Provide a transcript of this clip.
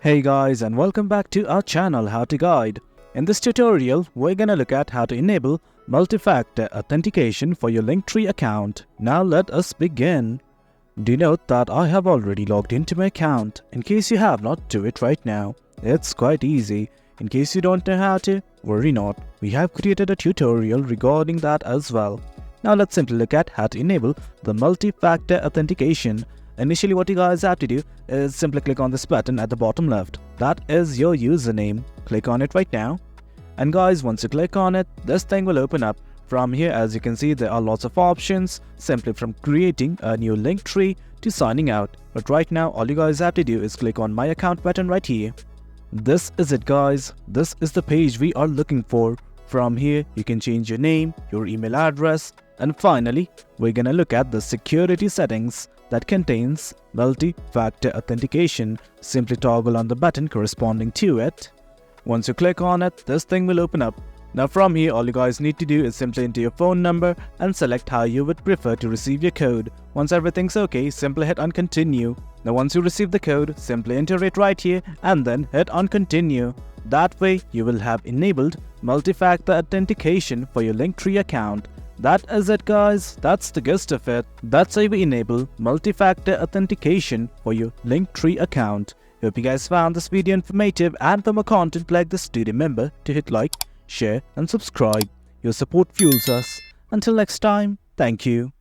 Hey guys, and welcome back to our channel How to Guide. In this tutorial, we're gonna look at how to enable multi-factor authentication for your Linktree account. Now let us begin. Do note that I have already logged into my account. In case you have not, do it right now. It's quite easy. In case you don't know how to, worry not. We have created a tutorial regarding that as well. Now let's simply look at how to enable the multi-factor authentication. Initially, what you guys have to do is simply click on this button at the bottom left. That is your username. Click on it right now. And guys, once you click on it, this thing will open up. From here, as you can see, there are lots of options, simply from creating a new Linktree to signing out. But right now, all you guys have to do is click on My Account button right here. This is it, guys. This is the page we are looking for. From here, you can change your name, your email address, and finally, we're gonna look at the security settings that contains multi-factor authentication. Simply toggle on the button corresponding to it. Once you click on it, this thing will open up. Now from here, all you guys need to do is simply enter your phone number and select how you would prefer to receive your code. Once everything's okay, simply hit on continue. Now once you receive the code, simply enter it right here and then hit on continue. That way, you will have enabled multi-factor authentication for your Linktree account. That is it, guys. That's the gist of it. That's how we enable multi-factor authentication for your Linktree account. Hope you guys found this video informative, and for more content like this, do remember to hit like, share and subscribe. Your support fuels us. Until next time, thank you.